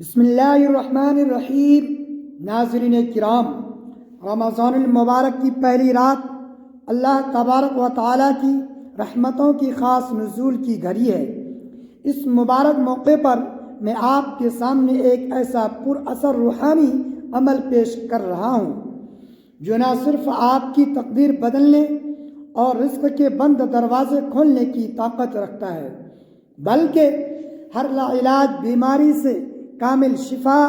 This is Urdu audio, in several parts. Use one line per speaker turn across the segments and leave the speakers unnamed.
بسم اللہ الرحمن الرحیم۔ ناظرین کرام، رمضان المبارک کی پہلی رات اللہ تبارک و تعالیٰ کی رحمتوں کی خاص نزول کی گھڑی ہے۔ اس مبارک موقع پر میں آپ کے سامنے ایک ایسا پر اثر روحانی عمل پیش کر رہا ہوں جو نہ صرف آپ کی تقدیر بدلنے اور رزق کے بند دروازے کھولنے کی طاقت رکھتا ہے، بلکہ ہر لاعلاج بیماری سے کامل شفا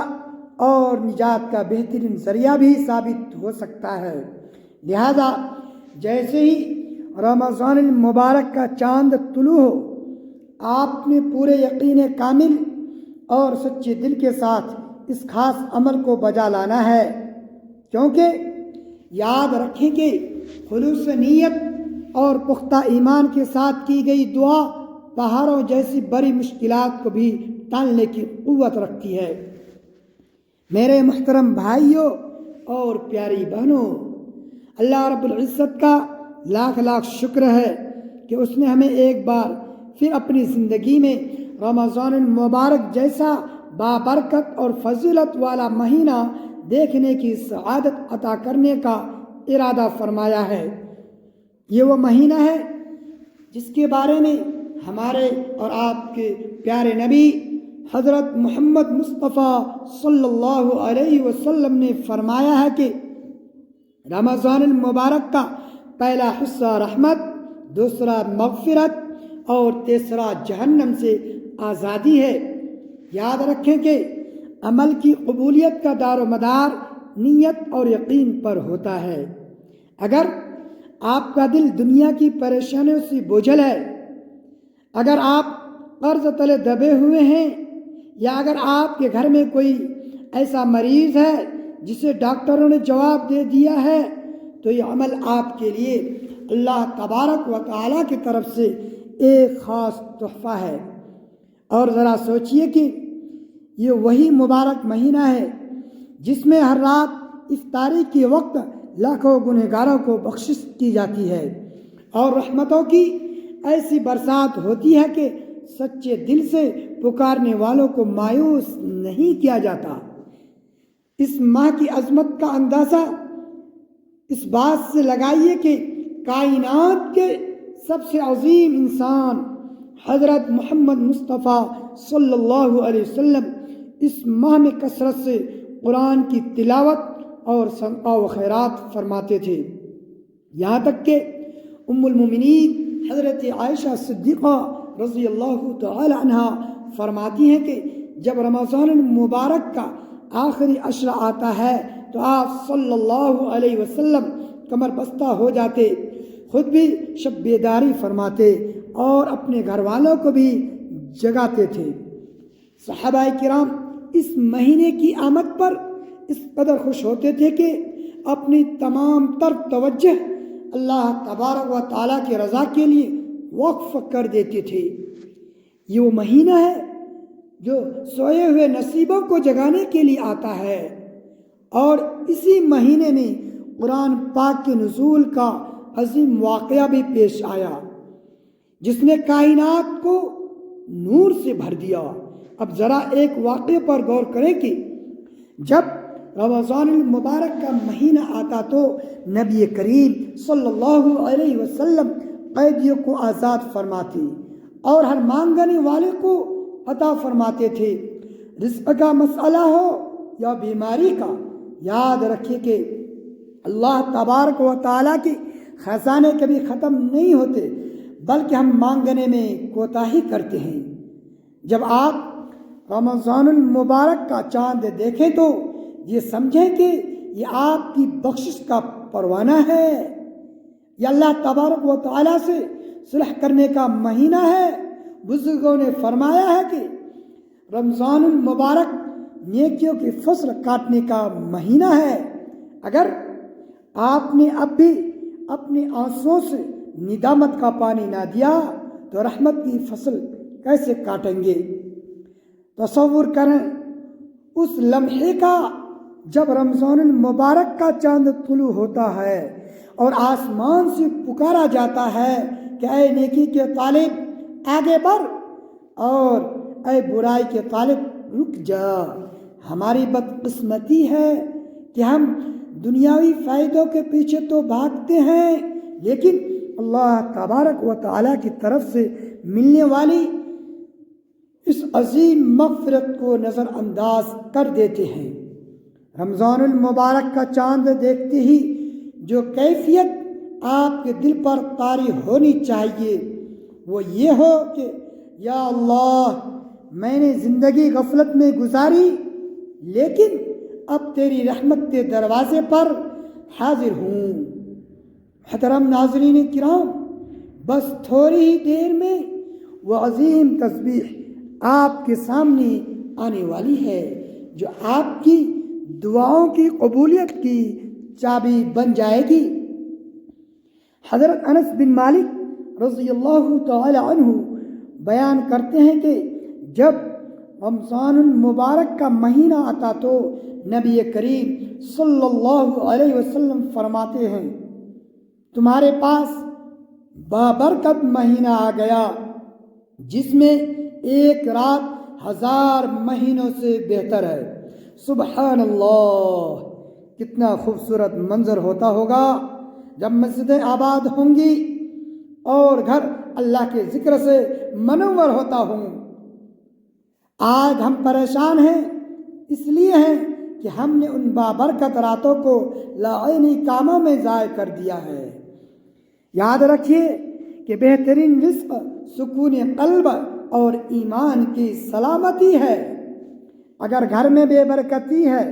اور نجات کا بہترین ذریعہ بھی ثابت ہو سکتا ہے۔ لہذا جیسے ہی رمضان المبارک کا چاند طلوع ہو، آپ نے پورے یقین کامل اور سچے دل کے ساتھ اس خاص عمل کو بجا لانا ہے، کیونکہ یاد رکھیں کہ خلوص نیت اور پختہ ایمان کے ساتھ کی گئی دعا پہاڑوں جیسی بڑی مشکلات کو بھی ٹالنے کی قوت رکھتی ہے۔ میرے محترم بھائیوں اور پیاری بہنوں، اللہ رب العزت کا لاکھ لاکھ شکر ہے کہ اس نے ہمیں ایک بار پھر اپنی زندگی میں رمضان المبارک جیسا بابرکت اور فضیلت والا مہینہ دیکھنے کی سعادت عطا کرنے کا ارادہ فرمایا ہے۔ یہ وہ مہینہ ہے جس کے بارے میں ہمارے اور آپ کے پیارے نبی حضرت محمد مصطفیٰ صلی اللہ علیہ وسلم نے فرمایا ہے کہ رمضان المبارک کا پہلا حصہ رحمت، دوسرا مغفرت اور تیسرا جہنم سے آزادی ہے۔ یاد رکھیں کہ عمل کی قبولیت کا دار و مدار نیت اور یقین پر ہوتا ہے۔ اگر آپ کا دل دنیا کی پریشانیوں سے بوجھل ہے، اگر آپ قرض تلے دبے ہوئے ہیں، یا اگر آپ کے گھر میں کوئی ایسا مریض ہے جسے ڈاکٹروں نے جواب دے دیا ہے، تو یہ عمل آپ کے لیے اللہ تبارک و تعالیٰ کی طرف سے ایک خاص تحفہ ہے۔ اور ذرا سوچئے کہ یہ وہی مبارک مہینہ ہے جس میں ہر رات افطاری کے وقت لاکھوں گنہگاروں کو بخشش کی جاتی ہے اور رحمتوں کی ایسی برسات ہوتی ہے کہ سچے دل سے پکارنے والوں کو مایوس نہیں کیا جاتا۔ اس ماہ کی عظمت کا اندازہ اس بات سے لگائیے کہ کائنات کے سب سے عظیم انسان حضرت محمد مصطفیٰ صلی اللہ علیہ وسلم اس ماہ میں کثرت سے قرآن کی تلاوت اور صدقہ و خیرات فرماتے تھے، یہاں تک کہ ام المومنین حضرت عائشہ صدیقہ رضی اللہ تعالی عنہ فرماتی ہیں کہ جب رمضان المبارک کا آخری عشرہ آتا ہے تو آپ صلی اللہ علیہ وسلم کمر بستہ ہو جاتے، خود بھی شب بیداری فرماتے اور اپنے گھر والوں کو بھی جگاتے تھے۔ صحابہ کرام اس مہینے کی آمد پر اس قدر خوش ہوتے تھے کہ اپنی تمام تر توجہ اللہ تبارک و تعالیٰ کی رضا کے لیے وقف کر دیتے تھے۔ یہ وہ مہینہ ہے جو سوئے ہوئے نصیبوں کو جگانے کے لیے آتا ہے، اور اسی مہینے میں قرآن پاک کے نزول کا عظیم واقعہ بھی پیش آیا جس نے کائنات کو نور سے بھر دیا۔ اب ذرا ایک واقعے پر غور کریں کہ جب رمضان المبارک کا مہینہ آتا تو نبی کریم صلی اللہ علیہ وسلم قیدیوں کو آزاد فرماتے اور ہر مانگنے والے کو عطا فرماتے تھے۔ رزق کا مسئلہ ہو یا بیماری کا، یاد رکھیے کہ اللہ تبارک و تعالیٰ کے خزانے کبھی ختم نہیں ہوتے، بلکہ ہم مانگنے میں کوتاہی کرتے ہیں۔ جب آپ رمضان المبارک کا چاند دیکھیں تو یہ سمجھیں کہ یہ آپ کی بخشش کا پروانہ ہے، یہ اللہ تبارک و تعالیٰ سے صلح کرنے کا مہینہ ہے۔ بزرگوں نے فرمایا ہے کہ رمضان المبارک نیکیوں کی فصل کاٹنے کا مہینہ ہے۔ اگر آپ نے اب بھی اپنی آنسوؤں سے ندامت کا پانی نہ دیا تو رحمت کی فصل کیسے کاٹیں گے؟ تصور کریں اس لمحے کا جب رمضان المبارک کا چاند طلوع ہوتا ہے اور آسمان سے پکارا جاتا ہے کہ اے نیکی کے طالب آگے بڑھ، اور اے برائی کے طالب رک جا، ہماری بدقسمتی ہے کہ ہم دنیاوی فائدوں کے پیچھے تو بھاگتے ہیں، لیکن اللہ تبارک و تعالیٰ کی طرف سے ملنے والی اس عظیم مغفرت کو نظر انداز کر دیتے ہیں۔ رمضان المبارک کا چاند دیکھتے ہی جو کیفیت آپ کے دل پر طاری ہونی چاہیے وہ یہ ہو کہ یا اللہ، میں نے زندگی غفلت میں گزاری، لیکن اب تیری رحمت کے دروازے پر حاضر ہوں۔ محترم ناظرین کرام، بس تھوڑی ہی دیر میں وہ عظیم تسبیح آپ کے سامنے آنے والی ہے جو آپ کی دعاؤں کی قبولیت کی چابی بن جائے گی۔ حضرت انس بن مالک رضی اللہ تعالی عنہ بیان کرتے ہیں کہ جب رمضان المبارک کا مہینہ آتا تو نبی کریم صلی اللہ علیہ وسلم فرماتے ہیں، تمہارے پاس بابرکت مہینہ آ گیا جس میں ایک رات 1000 مہینوں سے بہتر ہے۔ سبحان اللہ، کتنا خوبصورت منظر ہوتا ہوگا جب مسجدیں آباد ہوں گی اور گھر اللہ کے ذکر سے منور ہوتا ہوں۔ آج ہم پریشان ہیں، اس لیے ہیں کہ ہم نے ان بابرکت راتوں کو لاعینی کاموں میں ضائع کر دیا ہے۔ یاد رکھیے کہ بہترین رزق سکون قلب اور ایمان کی سلامتی ہے۔ اگر گھر میں بے برکتی ہے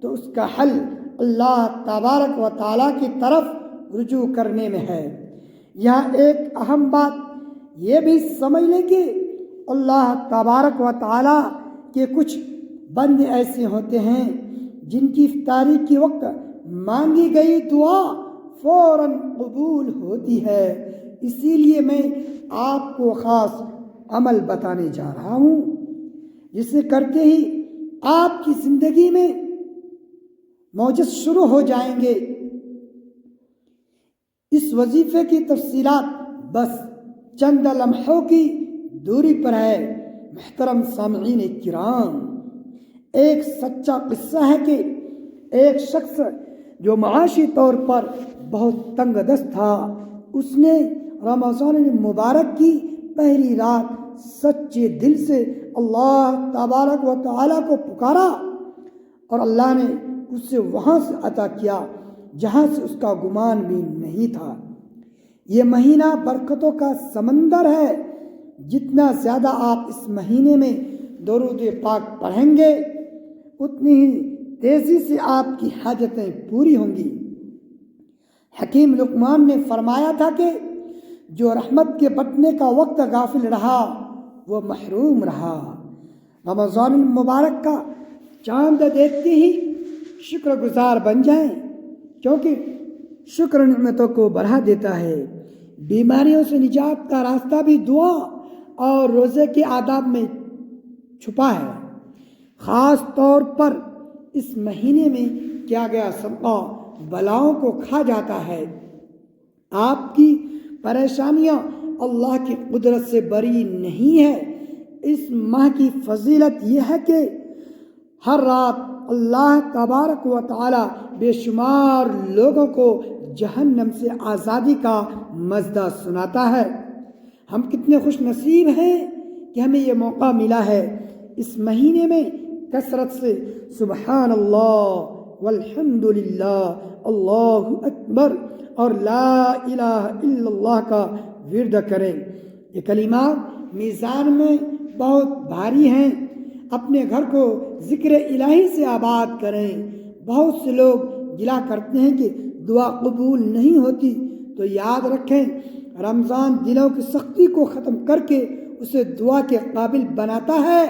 تو اس کا حل اللہ تبارک و تعالیٰ کی طرف رجوع کرنے میں ہے۔ یہاں ایک اہم بات یہ بھی سمجھ لیں کہ اللہ تبارک و تعالیٰ کے کچھ بندے ایسے ہوتے ہیں جن کی افطاری کے وقت مانگی گئی دعا فوراً قبول ہوتی ہے۔ اسی لیے میں آپ کو خاص عمل بتانے جا رہا ہوں جسے کرتے ہی آپ کی زندگی میں معجزات شروع ہو جائیں گے۔ اس وظیفے کی تفصیلات بس چند لمحوں کی دوری پر ہے۔ محترم سامعین کرام، ایک سچا قصہ ہے کہ ایک شخص جو معاشی طور پر بہت تنگ دست تھا، اس نے رمضان المبارک کی پہلی رات سچے دل سے اللہ تبارک و تعالیٰ کو پکارا اور اللہ نے اسے وہاں سے عطا کیا جہاں سے اس کا گمان بھی نہیں تھا۔ یہ مہینہ برکتوں کا سمندر ہے۔ جتنا زیادہ آپ اس مہینے میں درود پاک پڑھیں گے اتنی ہی تیزی سے آپ کی حاجتیں پوری ہوں گی۔ حکیم لقمان نے فرمایا تھا کہ جو رحمت کے بٹنے کا وقت غافل رہا وہ محروم رہا۔ رمضان المبارک کا چاند دیکھتے ہی شکر گزار بن جائیں، کیونکہ شکر نعمتوں کو بڑھا دیتا ہے۔ بیماریوں سے نجات کا راستہ بھی دعا اور روزے کے آداب میں چھپا ہے۔ خاص طور پر اس مہینے میں کیا گیا صدقہ بلاؤں کو کھا جاتا ہے۔ آپ کی پریشانیاں اللہ کی قدرت سے بری نہیں ہے۔ اس ماہ کی فضیلت یہ ہے کہ ہر رات اللہ تبارک و تعالی بے شمار لوگوں کو جہنم سے آزادی کا مژدہ سناتا ہے۔ ہم کتنے خوش نصیب ہیں کہ ہمیں یہ موقع ملا ہے اس مہینے میں کثرت سے سبحان اللہ والحمد للہ اللہ اکبر اور لا الہ الا اللہ کا ورد کریں۔ یہ کلمات میزان میں بہت بھاری ہیں۔ اپنے گھر کو ذکر الہی سے آباد کریں۔ بہت سے لوگ گلا کرتے ہیں کہ دعا قبول نہیں ہوتی، تو یاد رکھیں رمضان دلوں کی سختی کو ختم کر کے اسے دعا کے قابل بناتا ہے۔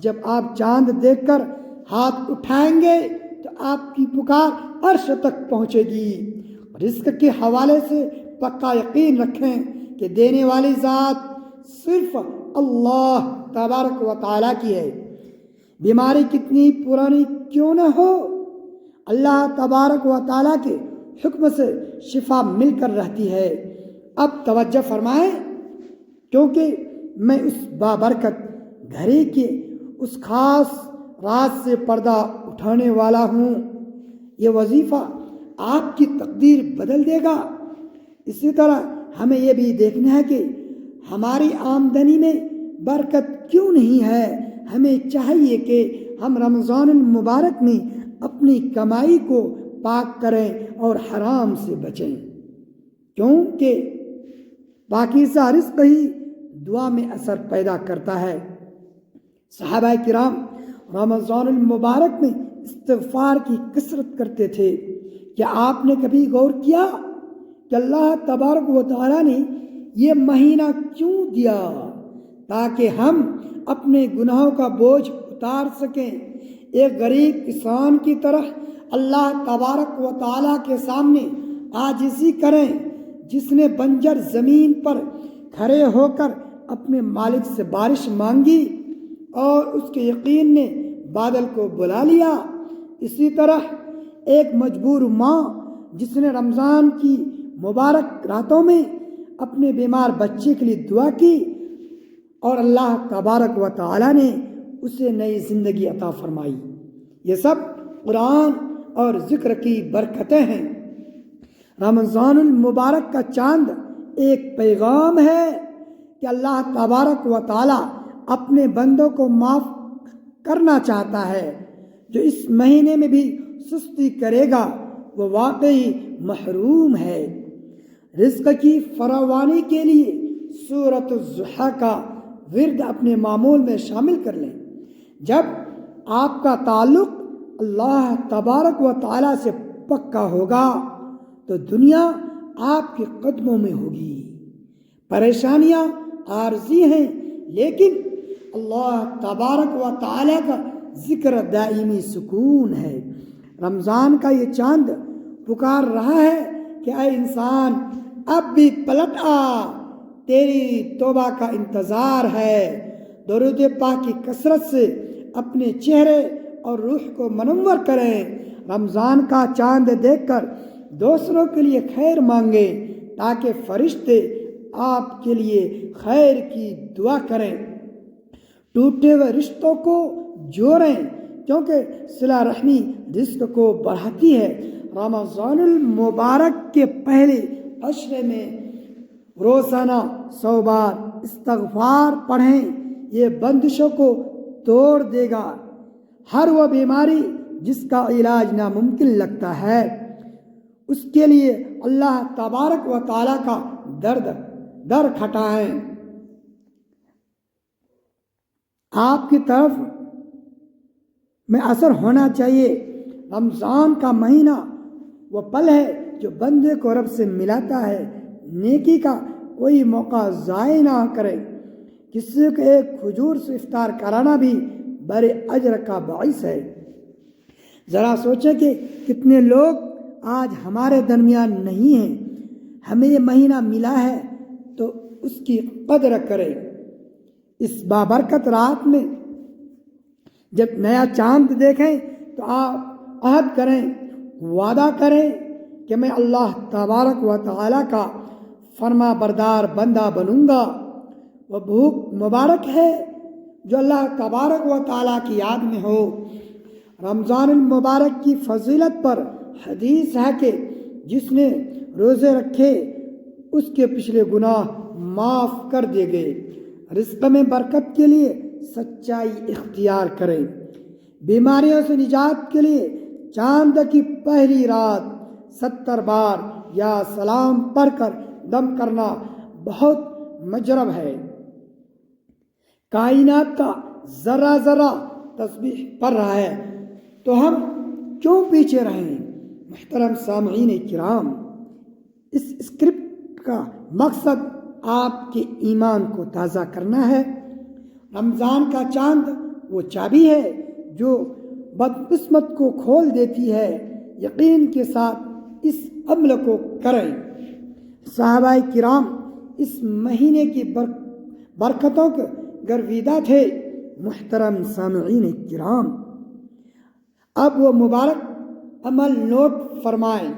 جب آپ چاند دیکھ کر ہاتھ اٹھائیں گے تو آپ کی پکار عرش تک پہنچے گی۔ رزق کے حوالے سے پکا یقین رکھیں کہ دینے والی ذات صرف اللہ تبارک و تعالیٰ کی ہے۔ بیماری کتنی پرانی کیوں نہ ہو، اللہ تبارک و تعالیٰ کے حکم سے شفا مل کر رہتی ہے۔ اب توجہ فرمائیں، کیونکہ میں اس بابرکت گھڑی کے اس خاص رات سے پردہ اٹھانے والا ہوں۔ یہ وظیفہ آپ کی تقدیر بدل دے گا۔ اسی طرح ہمیں یہ بھی دیکھنا ہے کہ ہماری آمدنی میں برکت کیوں نہیں ہے۔ ہمیں چاہیے کہ ہم رمضان المبارک میں اپنی کمائی کو پاک کریں اور حرام سے بچیں، کیونکہ پاکیزہ رزق ہی دعا میں اثر پیدا کرتا ہے۔ صحابہ کرام رمضان المبارک میں استغفار کی کثرت کرتے تھے۔ کیا آپ نے کبھی غور کیا کہ اللہ تبارک و تعالیٰ نے یہ مہینہ کیوں دیا؟ تاکہ ہم اپنے گناہوں کا بوجھ اتار سکیں۔ ایک غریب کسان کی طرح اللہ تبارک و تعالیٰ کے سامنے عاجزی کریں، جس نے بنجر زمین پر کھڑے ہو کر اپنے مالک سے بارش مانگی اور اس کے یقین نے بادل کو بلا لیا۔ اسی طرح ایک مجبور ماں جس نے رمضان کی مبارک راتوں میں اپنے بیمار بچے کے لیے دعا کی اور اللہ تبارک و تعالیٰ نے اسے نئی زندگی عطا فرمائی۔ یہ سب قرآن اور ذکر کی برکتیں ہیں۔ رمضان المبارک کا چاند ایک پیغام ہے کہ اللہ تبارک و تعالیٰ اپنے بندوں کو معاف کرنا چاہتا ہے۔ جو اس مہینے میں بھی سستی کرے گا وہ واقعی محروم ہے۔ رزق کی فراوانی کے لیے سورۃ الضحیٰ کا ورد اپنے معمول میں شامل کر لیں۔ جب آپ کا تعلق اللہ تبارک و تعالیٰ سے پکا ہوگا تو دنیا آپ کے قدموں میں ہوگی۔ پریشانیاں عارضی ہیں، لیکن اللہ تبارک و تعالیٰ کا ذکر دائمی سکون ہے۔ رمضان کا یہ چاند پکار رہا ہے کہ اے انسان اب بھی پلٹ آ، تیری توبہ کا انتظار ہے۔ درود پاک کی کثرت سے اپنے چہرے اور روح کو منور کریں۔ رمضان کا چاند دیکھ کر دوسروں کے لیے خیر مانگیں تاکہ فرشتے آپ کے لیے خیر کی دعا کریں۔ ٹوٹے ہوئے رشتوں کو جوڑیں کیونکہ صلہ رحمی رزق کو بڑھاتی ہے۔ رمضان المبارک کے پہلے عشرے میں روزانہ 100 بار استغفار پڑھیں، یہ بندشوں کو توڑ دے گا۔ ہر وہ بیماری جس کا علاج ناممکن لگتا ہے، اس کے لیے اللہ تبارک و تعالیٰ کا در کھٹائیں۔ آپ کی طرف میں اثر ہونا چاہیے۔ رمضان کا مہینہ وہ پل ہے جو بندے کو رب سے ملاتا ہے۔ نیکی کا کوئی موقع ضائع نہ کرے۔ کسی کو ایک کھجور سے افطار کرانا بھی بڑے اجر کا باعث ہے۔ ذرا سوچیں کہ کتنے لوگ آج ہمارے درمیان نہیں ہیں۔ ہمیں یہ مہینہ ملا ہے تو اس کی قدر کریں۔ اس بابرکت رات میں جب نیا چاند دیکھیں تو آپ عہد کریں، وعدہ کریں کہ میں اللہ تبارک و تعالیٰ کا فرما بردار بندہ بنوں گا۔ وہ بھوک مبارک ہے جو اللہ تبارک و تعالیٰ کی یاد میں ہو۔ رمضان المبارک کی فضیلت پر حدیث ہے کہ جس نے روزے رکھے اس کے پچھلے گناہ معاف کر دیے گئے۔ رزق میں برکت کے لیے سچائی اختیار کریں۔ بیماریوں سے نجات کے لیے چاند کی پہلی رات 70 بار یا سلام پڑھ کر دم کرنا بہت مجرب ہے۔ کائنات کا ذرہ ذرہ تسبیح پڑھ رہا ہے تو ہم کیوں پیچھے رہیں؟ محترم سامعین کرام، اس اسکرپٹ کا مقصد آپ کے ایمان کو تازہ کرنا ہے۔ رمضان کا چاند وہ چابی ہے جو بدقسمت کو کھول دیتی ہے۔ یقین کے ساتھ اس عمل کو کریں۔ صحابہ کرام اس مہینے کی برکتوں کے گرویدہ تھے۔ محترم سامعین کرام، اب وہ مبارک عمل نوٹ فرمائیں۔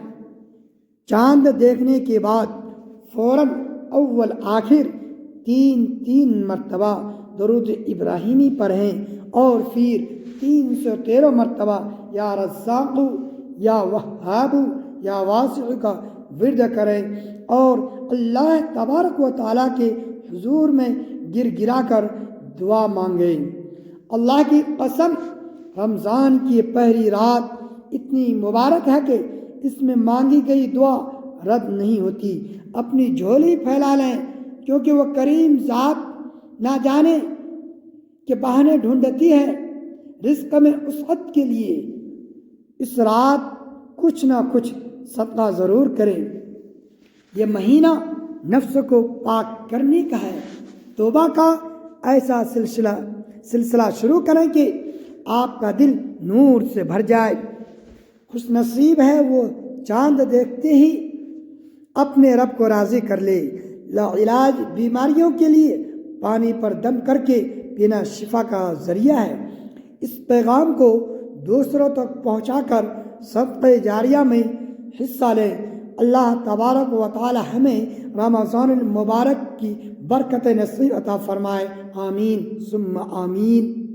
چاند دیکھنے کے بعد فوراً اول آخر 3 مرتبہ درود ابراہیمی پڑھیں اور پھر 313 مرتبہ یا رزاق یا وہاب یا واسع کا ورد کریں اور اللہ تبارک و تعالیٰ کے حضور میں گر گرا کر دعا مانگیں۔ اللہ کی قسم، رمضان کی پہلی رات اتنی مبارک ہے کہ اس میں مانگی گئی دعا رد نہیں ہوتی۔ اپنی جھولی پھیلا لیں کیونکہ وہ کریم ذات نہ جانے کہ بہانے ڈھونڈتی ہے رزق میں وسعت کے لیے۔ اس رات کچھ نہ کچھ صدقہ ضرور کریں۔ یہ مہینہ نفس کو پاک کرنے کا ہے۔ توبہ کا ایسا سلسلہ شروع کریں کہ آپ کا دل نور سے بھر جائے۔ خوش نصیب ہے وہ چاند دیکھتے ہی اپنے رب کو راضی کر لے۔ لاعلاج بیماریوں کے لیے پانی پر دم کر کے پینا شفا کا ذریعہ ہے۔ اس پیغام کو دوسروں تک پہنچا کر صدقہ جاریہ میں حصہ لیں۔ اللہ تبارک و تعالی ہمیں رمضان المبارک کی برکت نصیب عطا فرمائے۔ آمین ثم آمین۔